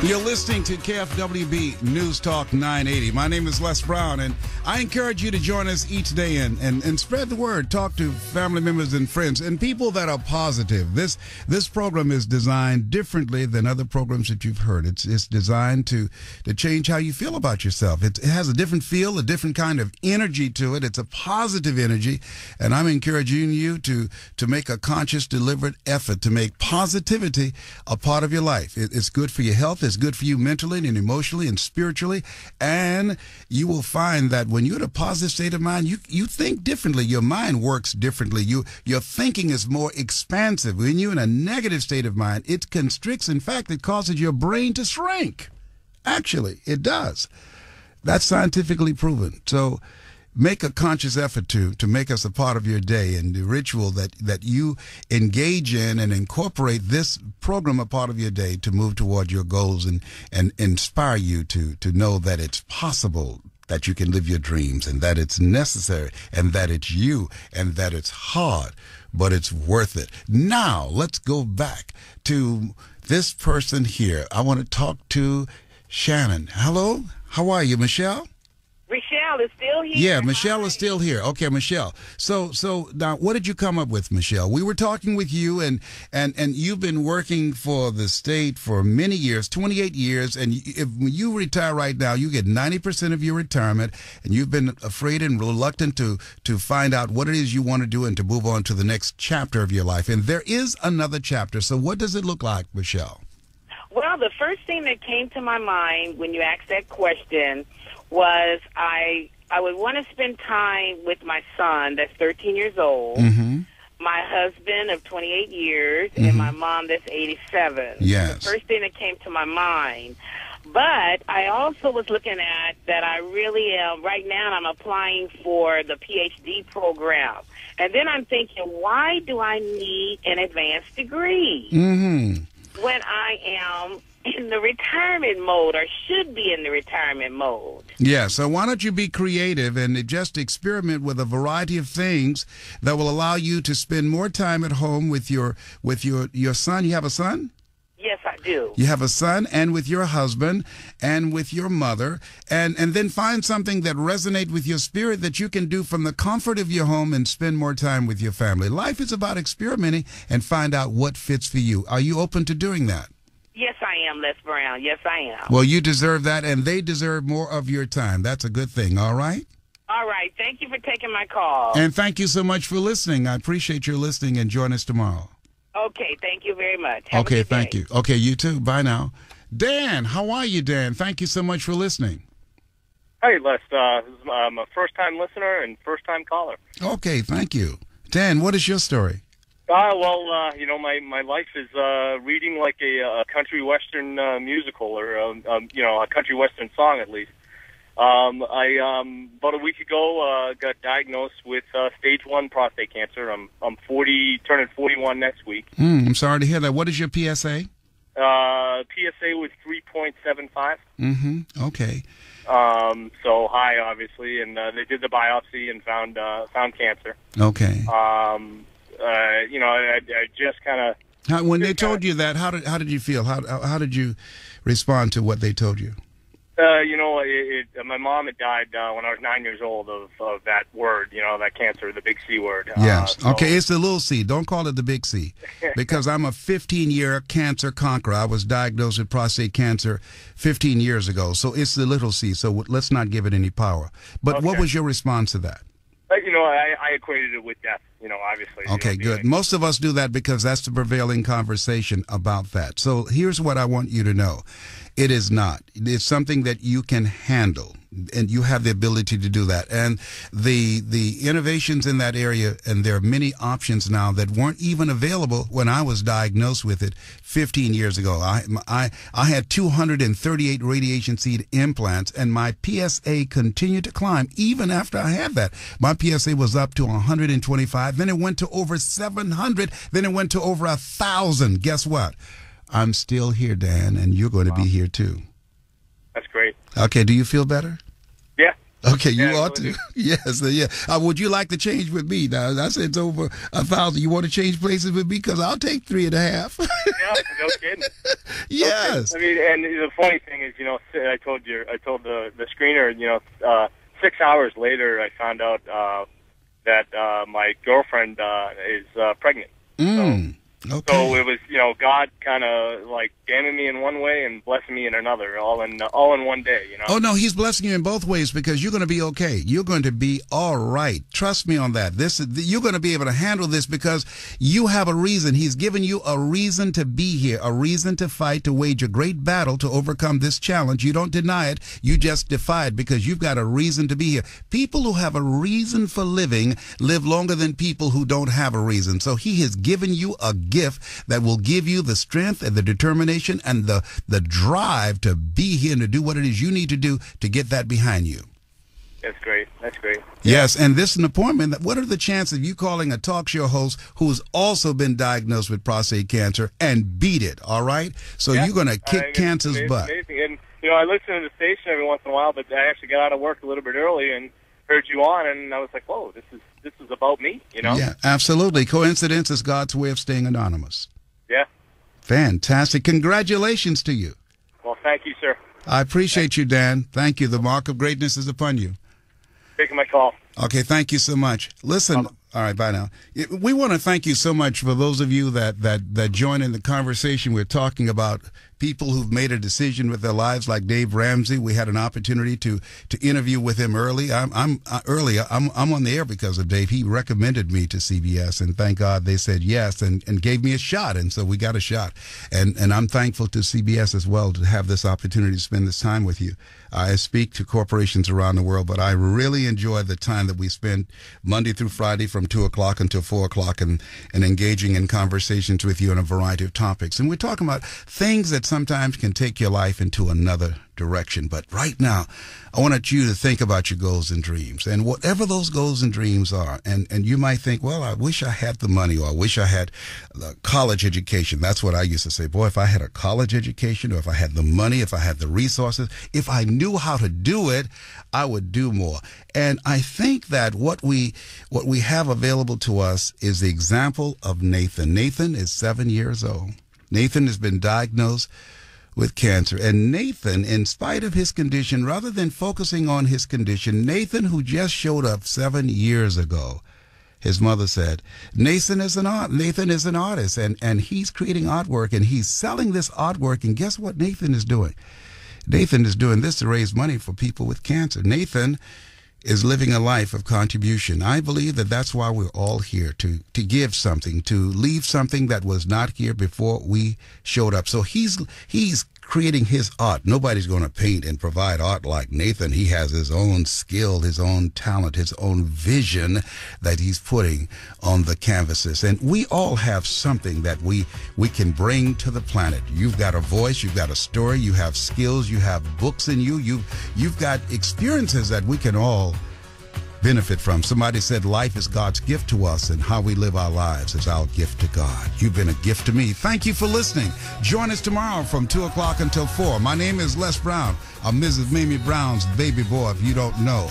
You're listening to KFWB News Talk 980. My name is Les Brown, and I encourage you to join us each day and spread the word. Talk to family members and friends and people that are positive. This program is designed differently than other programs that you've heard. It's designed to change how you feel about yourself. It has a different feel, a different kind of energy to it. It's a positive energy, and I'm encouraging you to make a conscious, deliberate effort to make positivity a part of your life. It's good for your health. It's good for you mentally and emotionally and spiritually, and you will find that when you're in a positive state of mind, you think differently. Your mind works differently. Your thinking is more expansive. When you're in a negative state of mind, it constricts. In fact, it causes your brain to shrink. Actually, it does. That's scientifically proven. So make a conscious effort to make us a part of your day, and the ritual that you engage in and incorporate this program a part of your day to move toward your goals and inspire you to know that it's possible, that you can live your dreams, and that it's necessary, and that it's you, and that it's hard, but it's worth it. Now, let's go back to this person here. I want to talk to Shannon. Hello? How are you, Michelle? Michelle is still here. Yeah, Michelle is still here. Okay, Michelle. So now, what did you come up with, Michelle? We were talking with you, and you've been working for the state for many years, 28 years, and when you retire right now, you get 90% of your retirement, and you've been afraid and reluctant to find out what it is you want to do and to move on to the next chapter of your life. And there is another chapter. So what does it look like, Michelle? Well, the first thing that came to my mind when you asked that question was I would want to spend time with my son that's 13 years old, my husband of 28 years, and my mom that's 87. Yes. The first thing that came to my mind. But I also was looking at that I really am, right now I'm applying for the PhD program. And then I'm thinking, why do I need an advanced degree when I am in the retirement mode, or should be in the retirement mode? Yeah, so why don't you be creative and just experiment with a variety of things that will allow you to spend more time at home with your son. You have a son? Yes, I do. You have a son, and with your husband, and with your mother, and then find something that resonates with your spirit that you can do from the comfort of your home and spend more time with your family. Life is about experimenting and find out what fits for you. Are you open to doing that? Yes, I am, Les Brown. Yes, I am. Well, you deserve that, and they deserve more of your time. That's a good thing, all right? All right. Thank you for taking my call. And thank you so much for listening. I appreciate your listening, and join us tomorrow. Okay, thank you very much. Have a Okay, good thank day. you. Okay, you too. Bye now. Dan, how are you, Dan? Thank you so much for listening. Hey, Les. I'm a first-time listener and first-time caller. Okay, thank you. Dan, what is your story? My life is reading like a country western musical, or a country western song at least. I about a week ago got diagnosed with stage 1 prostate cancer. I'm 40, turning 41 next week. I'm sorry to hear that. What is your PSA? PSA was 3.75. Okay. So high, obviously, and they did the biopsy and found cancer. Okay. I just kind of. When they told you that, how did you feel? How did you respond to what they told you? My mom had died when I was 9 years old of that word, that cancer, the big C word. Yes. Okay, it's the little C. Don't call it the big C, because I'm a 15-year cancer conqueror. I was diagnosed with prostate cancer 15 years ago, so it's the little C. So let's not give it any power. But What was your response to that? I equated it with death, obviously. Okay, good. Most of us do that because that's the prevailing conversation about that. So here's what I want you to know. It is not. It's something that you can handle, and you have the ability to do that. And the innovations in that area, and there are many options now that weren't even available when I was diagnosed with it 15 years ago. I had 238 radiation seed implants, and my PSA continued to climb even after I had that. My PSA was up to 125, then it went to over 700, then it went to over 1,000. Guess what? I'm still here, Dan, and you're going to be here too. That's great. Okay, do you feel better? Yeah. Okay, you Yeah, ought to. Yes, yeah. Would you like to change with me? Now, I said it's over 1,000. You want to change places with me? Because I'll take 3.5. Yeah, no kidding. Yes. No kidding. I mean, and the funny thing is, I told the screener, 6 hours later, I found out that my girlfriend is pregnant. Okay. So it was, God kind of like damning me in one way and blessing me in another, all in one day, Oh, no, he's blessing you in both ways because you're going to be okay. You're going to be all right. Trust me on that. You're going to be able to handle this because you have a reason. He's given you a reason to be here, a reason to fight, to wage a great battle, to overcome this challenge. You don't deny it. You just defy it because you've got a reason to be here. People who have a reason for living live longer than people who don't have a reason. So he has given you a gift that will give you the strength and the determination and the drive to be here and to do what it is you need to do to get that behind you. That's great. That's great. Yes, and this is an appointment. What are the chances of you calling a talk show host who's also been diagnosed with prostate cancer and beat it, all right? So you're going to kick cancer's butt. Amazing. And, I listen to the station every once in a while, but I actually got out of work a little bit early and heard you on, and I was like, whoa, this is about me, Yeah, absolutely. Coincidence is God's way of staying anonymous. Yeah. Fantastic. Congratulations to you. Well, thank you, sir. I appreciate you, Dan. Thank you. The mark of greatness is upon you. Taking my call. Okay, thank you so much. Listen, all right, bye now. We want to thank you so much for those of you that join in the conversation. We're talking about people who've made a decision with their lives, like Dave Ramsey. We had an opportunity to interview with him early. I'm on the air because of Dave. He recommended me to CBS, and thank God they said yes and gave me a shot, and so we got a shot. And I'm thankful to CBS as well to have this opportunity to spend this time with you. I speak to corporations around the world, but I really enjoy the time that we spend Monday through Friday from 2 o'clock until 4 o'clock and engaging in conversations with you on a variety of topics. And we're talking about things that sometimes can take your life into another direction. But right now, I want you to think about your goals and dreams, and whatever those goals and dreams are. And you might think, well, I wish I had the money, or I wish I had the college education. That's what I used to say. Boy, if I had a college education, or if I had the money, if I had the resources, if I knew how to do it, I would do more. And I think that what we have available to us is the example of Nathan. Nathan is 7 years old. Nathan has been diagnosed with cancer. And Nathan, in spite of his condition, rather than focusing on his condition, Nathan, who just showed up 7 years ago, his mother said, Nathan is an artist, and he's creating artwork, and he's selling this artwork. And guess what Nathan is doing? Nathan is doing this to raise money for people with cancer. Nathan is living a life of contribution. I believe that that's why we're all here, to give something, to leave something that was not here before we showed up. So he's creating his art. Nobody's going to paint and provide art like Nathan. He has his own skill, his own talent, his own vision that he's putting on the canvases. And we all have something that we can bring to the planet. You've got a voice, you've got a story, you have skills, you have books in you, you've got experiences that we can all benefit from. Somebody said life is God's gift to us, and how we live our lives is our gift to God. You've been a gift to me. Thank you for listening. Join us tomorrow from 2 o'clock until 4. My name is Les Brown. I'm Mrs. Mamie Brown's baby boy, if you don't know.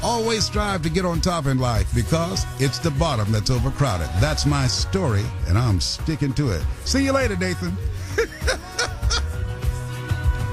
Always strive to get on top in life, because it's the bottom that's overcrowded. That's my story, and I'm sticking to it. See you later, Nathan.